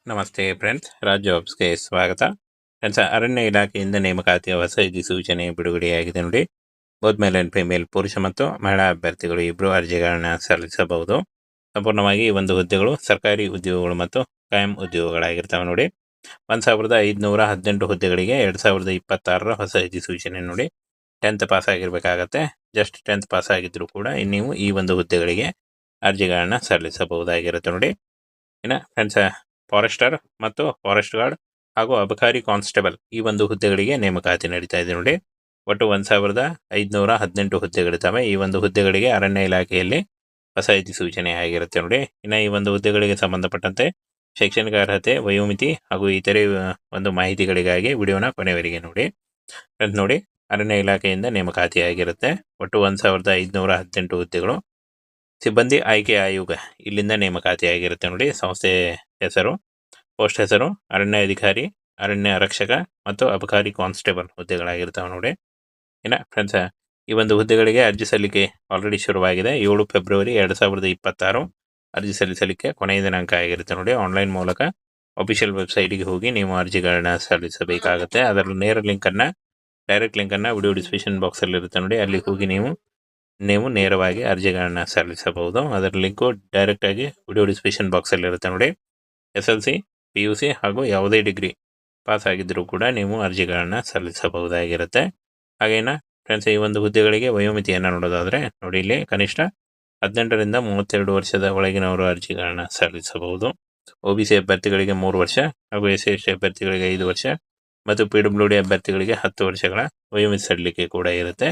ನಮಸ್ತೆ ಫ್ರೆಂಡ್ಸ್, ರಾಜ್ ಜಾಬ್ಸ್ಗೆ ಸ್ವಾಗತ. ಫ್ರೆಂಡ್ಸ್, ಅರಣ್ಯ ಇಲಾಖೆಯಿಂದ ನೇಮಕಾತಿಯ ಹೊಸ ಸೂಚನೆ ಬಿಡುಗಡೆಯಾಗಿದೆ ನೋಡಿ. ಬೋತ್ ಮೇಲ್ ಅಂಡ್ ಫಿಮೇಲ್, ಪುರುಷ ಮತ್ತು ಮಹಿಳಾ ಅಭ್ಯರ್ಥಿಗಳು ಇಬ್ಬರು ಅರ್ಜಿಗಳನ್ನ ಸಲ್ಲಿಸಬಹುದು. ಸಂಪೂರ್ಣವಾಗಿ ಈ ಒಂದು ಹುದ್ದೆಗಳು ಸರ್ಕಾರಿ ಉದ್ಯೋಗಗಳು ಮತ್ತು ಕಾಯಂ ಉದ್ಯೋಗಗಳಾಗಿರ್ತವೆ ನೋಡಿ. 1518 ಹುದ್ದೆಗಳಿಗೆ 2026 ಹೊಸ ಸೂಚನೆ ನೋಡಿ. 10th pass ಆಗಿರ್ಬೇಕಾಗತ್ತೆ. Just 10th pass ಆಗಿದ್ರು ಕೂಡ ನೀವು ಈ ಒಂದು ಹುದ್ದೆಗಳಿಗೆ ಅರ್ಜಿಗಳನ್ನ ಸಲ್ಲಿಸಬಹುದಾಗಿರುತ್ತೆ ನೋಡಿ. ಇನ್ನು ಫ್ರೆಂಡ್ಸ್, ಫಾರೆಸ್ಟರ್ ಮತ್ತು ಫಾರೆಸ್ಟ್ ಗಾರ್ಡ್ ಹಾಗೂ ಅಬಕಾರಿ ಕಾನ್ಸ್ಟೇಬಲ್ ಈ ಒಂದು ಹುದ್ದೆಗಳಿಗೆ ನೇಮಕಾತಿ ನಡೀತಾ ಇದೆ ನೋಡಿ. ಒಟ್ಟು 1518 ಹುದ್ದೆಗಳಿದ್ದಾವೆ. ಈ ಒಂದು ಹುದ್ದೆಗಳಿಗೆ ಅರಣ್ಯ ಇಲಾಖೆಯಲ್ಲಿ ಹೊಸ ಸೂಚನೆ ಆಗಿರುತ್ತೆ ನೋಡಿ. ಇನ್ನು ಈ ಒಂದು ಹುದ್ದೆಗಳಿಗೆ ಸಂಬಂಧಪಟ್ಟಂತೆ ಶೈಕ್ಷಣಿಕ ಅರ್ಹತೆ, ವಯೋಮಿತಿ ಹಾಗೂ ಇತರೆ ಒಂದು ಮಾಹಿತಿಗಳಿಗಾಗಿ ವಿಡಿಯೋನ ಕೊನೆವರೆಗೆ ನೋಡಿ. ಫ್ರೆಂಡ್ಸ್ ನೋಡಿ, ಅರಣ್ಯ ಇಲಾಖೆಯಿಂದ ನೇಮಕಾತಿ ಆಗಿರುತ್ತೆ. ಒಟ್ಟು 1518 ಹುದ್ದೆಗಳು. ಸಿಬ್ಬಂದಿ ಆಯ್ಕೆ ಆಯೋಗ ಇಲ್ಲಿಂದ ನೇಮಕಾತಿ ಆಗಿರುತ್ತೆ ನೋಡಿ. ಸಂಸ್ಥೆ ಹೆಸರು, ಪೋಸ್ಟ್ ಹೆಸರು ಅರಣ್ಯ ಅಧಿಕಾರಿ, ಅರಣ್ಯ ರಕ್ಷಕ ಮತ್ತು ಅಬಕಾರಿ ಕಾನ್ಸ್ಟೇಬಲ್ ಹುದ್ದೆಗಳಾಗಿರ್ತಾವೆ ನೋಡಿ. ಇನ್ನು ಫ್ರೆಂಡ್ಸ್, ಈ ಒಂದು ಹುದ್ದೆಗಳಿಗೆ ಅರ್ಜಿ ಸಲ್ಲಿಕೆ ಆಲ್ರೆಡಿ ಶುರುವಾಗಿದೆ. 7 ಫೆಬ್ರವರಿ 2026 ಅರ್ಜಿ ಸಲ್ಲಿಸಲಿಕ್ಕೆ ಕೊನೆಯ ದಿನಾಂಕ ಆಗಿರುತ್ತೆ ನೋಡಿ. ಆನ್ಲೈನ್ ಮೂಲಕ ಅಫಿಷಿಯಲ್ ವೆಬ್ಸೈಟ್ಗೆ ಹೋಗಿ ನೀವು ಅರ್ಜಿಗಳನ್ನ ಸಲ್ಲಿಸಬೇಕಾಗುತ್ತೆ. ಅದರ ಡೈರೆಕ್ಟ್ ಲಿಂಕನ್ನು ವಿಡಿಯೋ ಡಿಸ್ಕ್ರಿಪ್ಷನ್ ಬಾಕ್ಸಲ್ಲಿ ಇರುತ್ತೆ ನೋಡಿ. ಅಲ್ಲಿ ಹೋಗಿ ನೀವು ನೇರವಾಗಿ ಅರ್ಜಿಗಳನ್ನ ಸಲ್ಲಿಸಬಹುದು. ಅದರ ಲಿಂಕು ಡೈರೆಕ್ಟಾಗಿ ವಿಡಿಯೋ ಡಿಸ್ಕ್ರಿಪ್ಷನ್ ಬಾಕ್ಸಲ್ಲಿ ಇರುತ್ತೆ ನೋಡಿ. SLC, PUC ಹಾಗೂ ಯಾವುದೇ ಡಿಗ್ರಿ ಪಾಸ್ ಆಗಿದ್ದರೂ ಕೂಡ ನೀವು ಅರ್ಜಿಗಳನ್ನ ಸಲ್ಲಿಸಬಹುದಾಗಿರುತ್ತೆ. ಹಾಗೇನ ಫ್ರೆಂಡ್ಸ್, ಈ ಒಂದು ಹುದ್ದೆಗಳಿಗೆ ವಯೋಮಿತಿಯನ್ನು ನೋಡೋದಾದರೆ ನೋಡಿ, ಇಲ್ಲಿ ಕನಿಷ್ಠ 18ರಿಂದ 32 ವರ್ಷದ ಒಳಗಿನವರು ಅರ್ಜಿಗಳನ್ನ ಸಲ್ಲಿಸಬಹುದು. OBC ಅಭ್ಯರ್ಥಿಗಳಿಗೆ 3 ವರ್ಷ ಹಾಗೂ SC/ST ಅಭ್ಯರ್ಥಿಗಳಿಗೆ 5 ವರ್ಷ ಮತ್ತು PWD ಅಭ್ಯರ್ಥಿಗಳಿಗೆ 10 ವರ್ಷಗಳ ವಯೋಮಿತಿ ಸಡಿಲಿಕೆ ಕೂಡ ಇರುತ್ತೆ.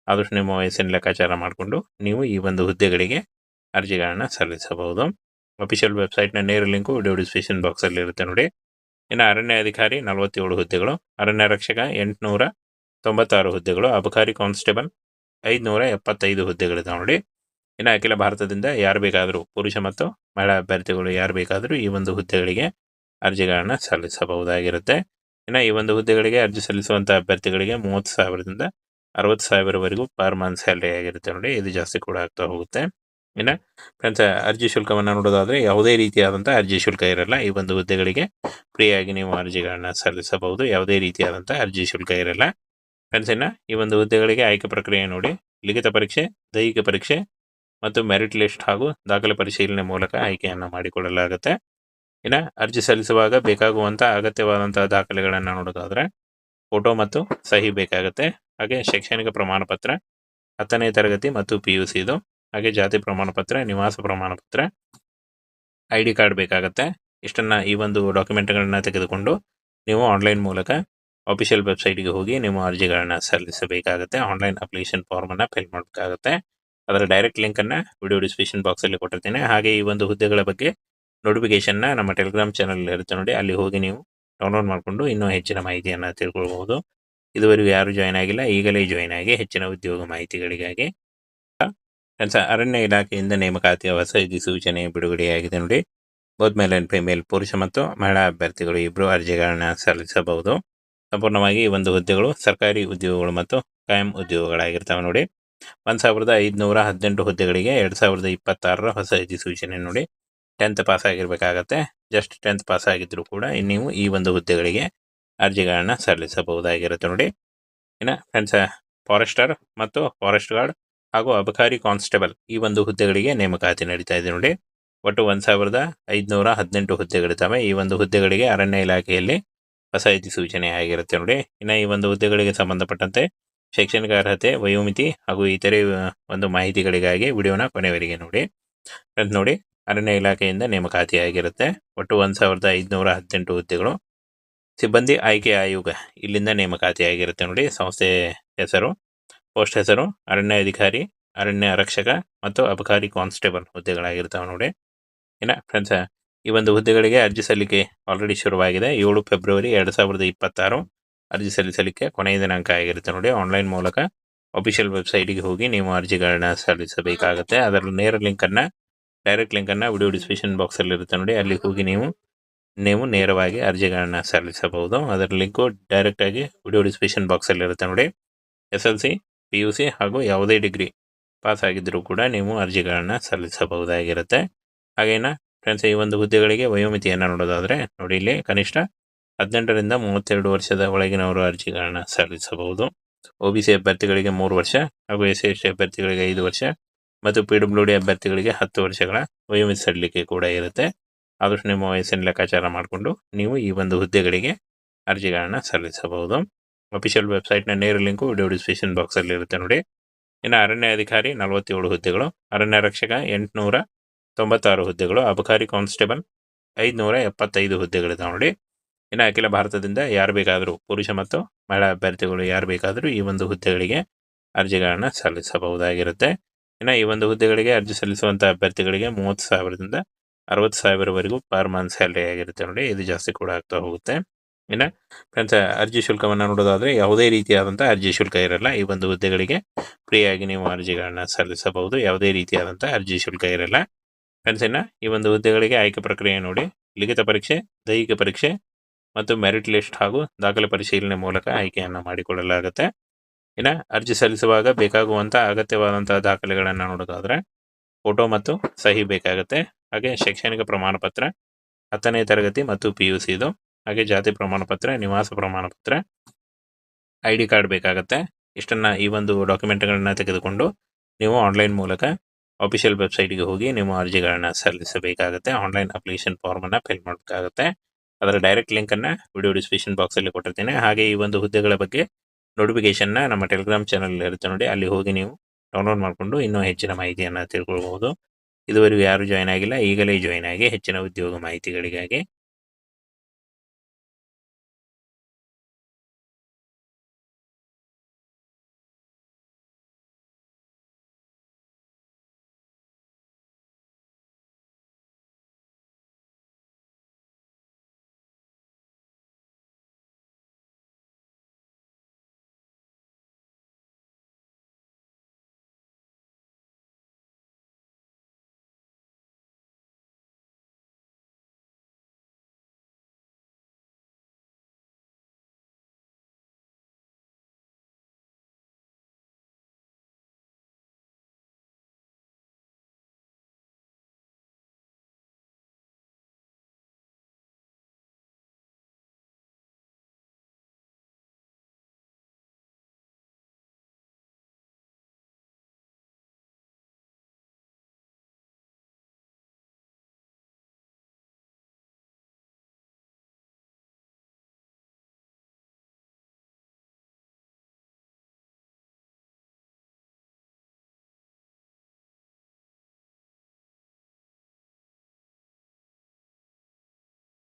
ಆದಷ್ಟು ನಿಮ್ಮ ವಯಸ್ಸಿನ ಲೆಕ್ಕಾಚಾರ ಮಾಡಿಕೊಂಡು ನೀವು ಈ ಒಂದು ಹುದ್ದೆಗಳಿಗೆ ಅರ್ಜಿಗಳನ್ನ ಸಲ್ಲಿಸಬಹುದು. ಅಫಿಷಿಯಲ್ ವೆಬ್ಸೈಟ್ನ ನೇರ ಲಿಂಕು ವಿಡಿಯೋ ಡಿಸ್ಕ್ರಿಪ್ಷನ್ ಬಾಕ್ಸಲ್ಲಿ ಇರುತ್ತೆ ನೋಡಿ. ಇನ್ನು ಅರಣ್ಯ ಅಧಿಕಾರಿ 47 ಹುದ್ದೆಗಳು, ಅರಣ್ಯ ರಕ್ಷಕ 896 ಹುದ್ದೆಗಳು, ಅಬಕಾರಿ ಕಾನ್ಸ್ಟೇಬಲ್ 575 ಹುದ್ದೆಗಳಿದಾವೆ ನೋಡಿ. ಇನ್ನು ಅಖಿಲ ಭಾರತದಿಂದ ಯಾರು ಬೇಕಾದರೂ, ಪುರುಷ ಮತ್ತು ಮಹಿಳಾ ಅಭ್ಯರ್ಥಿಗಳು ಯಾರು ಬೇಕಾದರೂ ಈ ಒಂದು ಹುದ್ದೆಗಳಿಗೆ ಅರ್ಜಿಗಳನ್ನ ಸಲ್ಲಿಸಬಹುದಾಗಿರುತ್ತೆ. ಇನ್ನು ಈ ಒಂದು ಹುದ್ದೆಗಳಿಗೆ ಅರ್ಜಿ ಸಲ್ಲಿಸುವಂಥ ಅಭ್ಯರ್ಥಿಗಳಿಗೆ 30,000ದಿಂದ 60,000ವರೆಗೂ ಪರ್ ಮಂತ್ ಸ್ಯಾಲರಿ ಆಗಿರುತ್ತೆ ನೋಡಿ. ಇದು ಜಾಸ್ತಿ ಕೂಡ ಆಗ್ತಾ ಹೋಗುತ್ತೆ. ಇನ್ನು ಫ್ರೆಂಡ್ಸ್, ಅರ್ಜಿ ಶುಲ್ಕವನ್ನು ನೋಡೋದಾದರೆ ಯಾವುದೇ ರೀತಿಯಾದಂಥ ಅರ್ಜಿ ಶುಲ್ಕ ಇರಲ್ಲ. ಈ ಒಂದು ಹುದ್ದೆಗಳಿಗೆ ಫ್ರೀಯಾಗಿ ನೀವು ಅರ್ಜಿಗಳನ್ನ ಸಲ್ಲಿಸಬಹುದು. ಯಾವುದೇ ರೀತಿಯಾದಂಥ ಅರ್ಜಿ ಶುಲ್ಕ ಇರಲ್ಲ. ಫ್ರೆಂಡ್ಸ್, ಇನ್ನು ಈ ಒಂದು ಹುದ್ದೆಗಳಿಗೆ ಆಯ್ಕೆ ಪ್ರಕ್ರಿಯೆ ನೋಡಿ. ಲಿಖಿತ ಪರೀಕ್ಷೆ, ದೈಹಿಕ ಪರೀಕ್ಷೆ ಮತ್ತು ಮೆರಿಟ್ ಲಿಸ್ಟ್ ಹಾಗೂ ದಾಖಲೆ ಪರಿಶೀಲನೆ ಮೂಲಕ ಆಯ್ಕೆಯನ್ನು ಮಾಡಿಕೊಳ್ಳಲಾಗುತ್ತೆ. ಇನ್ನು ಅರ್ಜಿ ಸಲ್ಲಿಸುವಾಗ ಬೇಕಾಗುವಂಥ ಅಗತ್ಯವಾದಂಥ ದಾಖಲೆಗಳನ್ನು ನೋಡೋದಾದರೆ ಫೋಟೋ ಮತ್ತು ಸಹಿ ಬೇಕಾಗುತ್ತೆ. ಹಾಗೆ ಶೈಕ್ಷಣಿಕ ಪ್ರಮಾಣ ಪತ್ರ, 10ನೇ ತರಗತಿ ಮತ್ತು PUC ಇದು. ಹಾಗೆ ಜಾತಿ ಪ್ರಮಾಣ ಪತ್ರ, ನಿವಾಸ ಪ್ರಮಾಣ ಪತ್ರ, ID ಕಾರ್ಡ್ ಬೇಕಾಗುತ್ತೆ. ಇಷ್ಟನ್ನು ಈ ಒಂದು ಡಾಕ್ಯುಮೆಂಟ್ಗಳನ್ನ ತೆಗೆದುಕೊಂಡು ನೀವು ಆನ್ಲೈನ್ ಮೂಲಕ ಅಫಿಷಿಯಲ್ ವೆಬ್ಸೈಟ್ಗೆ ಹೋಗಿ ನೀವು ಅರ್ಜಿಗಳನ್ನ ಸಲ್ಲಿಸಬೇಕಾಗುತ್ತೆ. ಆನ್ಲೈನ್ ಅಪ್ಲಿಕೇಶನ್ ಫಾರ್ಮನ್ನು ಫಿಲ್ ಮಾಡಬೇಕಾಗುತ್ತೆ. ಅದರ ಡೈರೆಕ್ಟ್ ಲಿಂಕನ್ನು ವಿಡಿಯೋ ಡಿಸ್ಕ್ರಿಪ್ಷನ್ ಬಾಕ್ಸಲ್ಲಿ ಕೊಟ್ಟಿರ್ತೀನಿ. ಹಾಗೆ ಈ ಒಂದು ಹುದ್ದೆಗಳ ಬಗ್ಗೆ ನೋಟಿಫಿಕೇಶನ್ನ ನಮ್ಮ ಟೆಲಿಗ್ರಾಮ್ ಚಾನಲ್ ಇರುತ್ತೆ ನೋಡಿ. ಅಲ್ಲಿ ಹೋಗಿ ನೀವು ಡೌನ್ಲೋಡ್ ಮಾಡಿಕೊಂಡು ಇನ್ನೂ ಹೆಚ್ಚಿನ ಮಾಹಿತಿಯನ್ನು ತಿಳ್ಕೊಳ್ಬಹುದು. ಇದುವರೆಗೂ ಯಾರು ಜಾಯ್ನ್ ಆಗಿಲ್ಲ, ಈಗಲೇ ಜಾಯ್ನ್ ಆಗಿ ಹೆಚ್ಚಿನ ಉದ್ಯೋಗ ಮಾಹಿತಿಗಳಿಗಾಗಿ. ಫ್ರೆಂಡ್ಸ್, ಅರಣ್ಯ ಇಲಾಖೆಯಿಂದ ನೇಮಕಾತಿಯ ಹೊಸ ಸೂಚನೆ ಬಿಡುಗಡೆಯಾಗಿದೆ ನೋಡಿ. ಬೋತ್ ಮೇಲ್ ಅಂಡ್ ಫಿಮೇಲ್, ಪುರುಷ ಮತ್ತು ಮಹಿಳಾ ಅಭ್ಯರ್ಥಿಗಳು ಇಬ್ಬರು ಅರ್ಜಿಗಳನ್ನ ಸಲ್ಲಿಸಬಹುದು. ಸಂಪೂರ್ಣವಾಗಿ ಈ ಒಂದು ಹುದ್ದೆಗಳು ಸರ್ಕಾರಿ ಉದ್ಯೋಗಗಳು ಮತ್ತು ಕಾಯಂ ಉದ್ಯೋಗಗಳಾಗಿರ್ತವೆ ನೋಡಿ. 1518 ಹುದ್ದೆಗಳಿಗೆ 2026 ಹೊಸ ಸೂಚನೆ ನೋಡಿ. 10th pass ಆಗಿರ್ಬೇಕಾಗತ್ತೆ. Just 10th pass ಆಗಿದ್ರು ಕೂಡ ನೀವು ಈ ಒಂದು ಹುದ್ದೆಗಳಿಗೆ ಅರ್ಜಿಗಳನ್ನ ಸಲ್ಲಿಸಬಹುದಾಗಿರುತ್ತೆ ನೋಡಿ. ಇನ್ನು ಫ್ರೆಂಡ್ಸ್, ಫಾರೆಸ್ಟರ್ ಮತ್ತು ಫಾರೆಸ್ಟ್ ಗಾರ್ಡ್ ಹಾಗೂ ಅಬಕಾರಿ ಕಾನ್ಸ್ಟೇಬಲ್ ಈ ಒಂದು ಹುದ್ದೆಗಳಿಗೆ ನೇಮಕಾತಿ ನಡೀತಾ ಇದೆ ನೋಡಿ. ಒಟ್ಟು 1518 ಹುದ್ದೆಗಳಿದ್ದಾವೆ. ಈ ಒಂದು ಹುದ್ದೆಗಳಿಗೆ ಅರಣ್ಯ ಇಲಾಖೆಯಲ್ಲಿ ಹೊಸ ಸೂಚನೆ ಆಗಿರುತ್ತೆ ನೋಡಿ. ಇನ್ನು ಈ ಒಂದು ಹುದ್ದೆಗಳಿಗೆ ಸಂಬಂಧಪಟ್ಟಂತೆ ಶೈಕ್ಷಣಿಕ ಅರ್ಹತೆ, ವಯೋಮಿತಿ ಹಾಗೂ ಇತರೆ ಒಂದು ಮಾಹಿತಿಗಳಿಗಾಗಿ ವಿಡಿಯೋನ ಕೊನೆವರೆಗೆ ನೋಡಿ. ಫ್ರೆಂಡ್ಸ್ ನೋಡಿ, ಅರಣ್ಯ ಇಲಾಖೆಯಿಂದ ನೇಮಕಾತಿ ಆಗಿರುತ್ತೆ. ಒಟ್ಟು 1518 ಹುದ್ದೆಗಳು. ಸಿಬ್ಬಂದಿ ಆಯ್ಕೆ ಆಯೋಗ ಇಲ್ಲಿಂದ ನೇಮಕಾತಿ ಆಗಿರುತ್ತೆ ನೋಡಿ. ಸಂಸ್ಥೆ ಹೆಸರು, ಪೋಸ್ಟ್ ಹೆಸರು ಅರಣ್ಯ ಅಧಿಕಾರಿ, ಅರಣ್ಯ ರಕ್ಷಕ ಮತ್ತು ಅಬಕಾರಿ ಕಾನ್ಸ್ಟೇಬಲ್ ಹುದ್ದೆಗಳಾಗಿರ್ತಾವೆ ನೋಡಿ. ಇನ್ನು ಫ್ರೆಂಡ್ಸ್, ಈ ಒಂದು ಹುದ್ದೆಗಳಿಗೆ ಅರ್ಜಿ ಸಲ್ಲಿಕೆ ಆಲ್ರೆಡಿ ಶುರುವಾಗಿದೆ. 7 ಫೆಬ್ರವರಿ 2026 ಅರ್ಜಿ ಸಲ್ಲಿಸಲಿಕ್ಕೆ ಕೊನೆಯ ದಿನಾಂಕ ಆಗಿರುತ್ತೆ ನೋಡಿ. ಆನ್ಲೈನ್ ಮೂಲಕ ಅಫಿಷಿಯಲ್ ವೆಬ್ಸೈಟ್ಗೆ ಹೋಗಿ ನೀವು ಅರ್ಜಿಗಳನ್ನ ಸಲ್ಲಿಸಬೇಕಾಗುತ್ತೆ. ಅದರ ಡೈರೆಕ್ಟ್ ಲಿಂಕನ್ನು ವಿಡಿಯೋ ಡಿಸ್ಕ್ರಿಪ್ಷನ್ ಬಾಕ್ಸಲ್ಲಿ ಇರುತ್ತೆ ನೋಡಿ. ಅಲ್ಲಿ ಹೋಗಿ ನೀವು ನೇರವಾಗಿ ಅರ್ಜಿಗಳನ್ನ ಸಲ್ಲಿಸಬಹುದು. ಅದರ ಲಿಂಕು ಡೈರೆಕ್ಟಾಗಿ ವಿಡಿಯೋ ಡಿಸ್ಕ್ರಿಪ್ಷನ್ ಬಾಕ್ಸಲ್ಲಿ ಇರುತ್ತೆ ನೋಡಿ. SLC, PUC ಹಾಗೂ ಯಾವುದೇ ಡಿಗ್ರಿ ಪಾಸ್ ಆಗಿದ್ದರೂ ಕೂಡ ನೀವು ಅರ್ಜಿಗಳನ್ನ ಸಲ್ಲಿಸಬಹುದಾಗಿರುತ್ತೆ. ಹಾಗೇನ ಫ್ರೆಂಡ್ಸ್, ಈ ಒಂದು ಹುದ್ದೆಗಳಿಗೆ ವಯೋಮಿತಿಯನ್ನು ನೋಡೋದಾದರೆ ನೋಡಿ, ಇಲ್ಲಿ ಕನಿಷ್ಠ 18ರಿಂದ 32 ವರ್ಷದ ಒಳಗಿನವರು ಅರ್ಜಿಗಳನ್ನು ಸಲ್ಲಿಸಬಹುದು. OBC ಅಭ್ಯರ್ಥಿಗಳಿಗೆ 3 ವರ್ಷ ಹಾಗೂ SC/ST ಅಭ್ಯರ್ಥಿಗಳಿಗೆ 5 ವರ್ಷ ಮತ್ತು PWD ಅಭ್ಯರ್ಥಿಗಳಿಗೆ 10 ವರ್ಷಗಳ ವಯೋಮಿತಿ ಸಡಿಲಿಕೆ ಕೂಡ ಇರುತ್ತೆ. ಆದಷ್ಟು ನಿಮ್ಮ ವಯಸ್ಸಿನ ಲೆಕ್ಕಾಚಾರ ಮಾಡಿಕೊಂಡು ನೀವು ಈ ಒಂದು ಹುದ್ದೆಗಳಿಗೆ ಅರ್ಜಿಗಳನ್ನು ಸಲ್ಲಿಸಬಹುದು. ಅಫಿಷಿಯಲ್ ವೆಬ್ಸೈಟ್ನ ನೇರ ಲಿಂಕು ವಿಡಿಯೋ ಡಿಸ್ಕ್ರಿಪ್ಷನ್ ಬಾಕ್ಸಲ್ಲಿ ಇರುತ್ತೆ ನೋಡಿ. ಇನ್ನು ಅರಣ್ಯ ಅಧಿಕಾರಿ 47 ಹುದ್ದೆಗಳು, ಅರಣ್ಯ ರಕ್ಷಕ 896 ಹುದ್ದೆಗಳು, ಅಬಕಾರಿ ಕಾನ್ಸ್ಟೇಬಲ್ 575 ಹುದ್ದೆಗಳಿದಾವೆ ನೋಡಿ. ಇನ್ನು ಅಖಿಲ ಭಾರತದಿಂದ ಯಾರು ಬೇಕಾದರೂ, ಪುರುಷ ಮತ್ತು ಮಹಿಳಾ ಅಭ್ಯರ್ಥಿಗಳು ಯಾರು ಬೇಕಾದರೂ ಈ ಒಂದು ಹುದ್ದೆಗಳಿಗೆ ಅರ್ಜಿಗಳನ್ನು ಸಲ್ಲಿಸಬಹುದಾಗಿರುತ್ತೆ. ಇನ್ನು ಈ ಒಂದು ಹುದ್ದೆಗಳಿಗೆ ಅರ್ಜಿ ಸಲ್ಲಿಸುವಂಥ ಅಭ್ಯರ್ಥಿಗಳಿಗೆ 30,000ದಿಂದ 60,000ವರೆಗೂ ಪರ್ ಮಂತ್ ಸ್ಯಾಲ್ರಿ ಆಗಿರುತ್ತೆ ನೋಡಿ. ಇದು ಜಾಸ್ತಿ ಕೂಡ ಆಗ್ತಾ ಹೋಗುತ್ತೆ. ಇನ್ನು ಫ್ರೆಂಡ್ಸ್, ಅರ್ಜಿ ಶುಲ್ಕವನ್ನು ನೋಡೋದಾದರೆ ಯಾವುದೇ ರೀತಿಯಾದಂಥ ಅರ್ಜಿ ಶುಲ್ಕ ಇರಲ್ಲ. ಈ ಒಂದು ಹುದ್ದೆಗಳಿಗೆ ಫ್ರೀಯಾಗಿ ನೀವು ಅರ್ಜಿಗಳನ್ನು ಸಲ್ಲಿಸಬಹುದು. ಯಾವುದೇ ರೀತಿಯಾದಂಥ ಅರ್ಜಿ ಶುಲ್ಕ ಇರಲ್ಲ. ಫ್ರೆಂಡ್ಸ್, ಇನ್ನು ಈ ಒಂದು ಹುದ್ದೆಗಳಿಗೆ ಆಯ್ಕೆ ಪ್ರಕ್ರಿಯೆ ನೋಡಿ, ಲಿಖಿತ ಪರೀಕ್ಷೆ, ದೈಹಿಕ ಪರೀಕ್ಷೆ ಮತ್ತು ಮೆರಿಟ್ ಲಿಸ್ಟ್ ಹಾಗೂ ದಾಖಲೆ ಪರಿಶೀಲನೆ ಮೂಲಕ ಆಯ್ಕೆಯನ್ನು ಮಾಡಿಕೊಳ್ಳಲಾಗುತ್ತೆ. ಇನ್ನು ಅರ್ಜಿ ಸಲ್ಲಿಸುವಾಗ ಬೇಕಾಗುವಂಥ ಅಗತ್ಯವಾದಂಥ ದಾಖಲೆಗಳನ್ನು ನೋಡೋದಾದರೆ ಫೋಟೋ ಮತ್ತು ಸಹಿ ಬೇಕಾಗುತ್ತೆ. ಹಾಗೆ ಶೈಕ್ಷಣಿಕ ಪ್ರಮಾಣ ಪತ್ರ, 10ನೇ ತರಗತಿ ಮತ್ತು PUC ಇದು, ಹಾಗೆ ಜಾತಿ ಪ್ರಮಾಣ ಪತ್ರ, ನಿವಾಸ ಪ್ರಮಾಣ ಪತ್ರ, ID ಕಾರ್ಡ್ ಬೇಕಾಗುತ್ತೆ. ಇಷ್ಟನ್ನು ಈ ಒಂದು ಡಾಕ್ಯುಮೆಂಟ್ಗಳನ್ನ ತೆಗೆದುಕೊಂಡು ನೀವು ಆನ್ಲೈನ್ ಮೂಲಕ ಅಫಿಷಿಯಲ್ ವೆಬ್ಸೈಟ್ಗೆ ಹೋಗಿ ನೀವು ಅರ್ಜಿಗಳನ್ನು ಸಲ್ಲಿಸಬೇಕಾಗುತ್ತೆ. ಆನ್ಲೈನ್ ಅಪ್ಲಿಕೇಶನ್ ಫಾರ್ಮನ್ನು ಫಿಲ್ ಮಾಡಬೇಕಾಗುತ್ತೆ. ಅದರ ಡೈರೆಕ್ಟ್ ಲಿಂಕನ್ನು ವಿಡಿಯೋ ಡಿಸ್ಕ್ರಿಪ್ಷನ್ ಬಾಕ್ಸಲ್ಲಿ ಕೊಟ್ಟಿರ್ತೇನೆ. ಹಾಗೆ ಈ ಒಂದು ಹುದ್ದೆಗಳ ಬಗ್ಗೆ ನೋಟಿಫಿಕೇಷನ್ನ ನಮ್ಮ ಟೆಲಿಗ್ರಾಮ್ ಚಾನಲ್ ಇರುತ್ತೆ ನೋಡಿ, ಅಲ್ಲಿ ಹೋಗಿ ನೀವು ಡೌನ್ಲೋಡ್ ಮಾಡಿಕೊಂಡು ಇನ್ನೂ ಹೆಚ್ಚಿನ ಮಾಹಿತಿಯನ್ನು ತಿಳ್ಕೊಳ್ಬಹುದು. ಇದುವರೆಗೂ ಯಾರು ಜಾಯ್ನ್ ಆಗಿಲ್ಲ, ಈಗಲೇ ಜಾಯ್ನ್ ಆಗಿ ಹೆಚ್ಚಿನ ಉದ್ಯೋಗ ಮಾಹಿತಿಗಳಿಗಾಗಿ.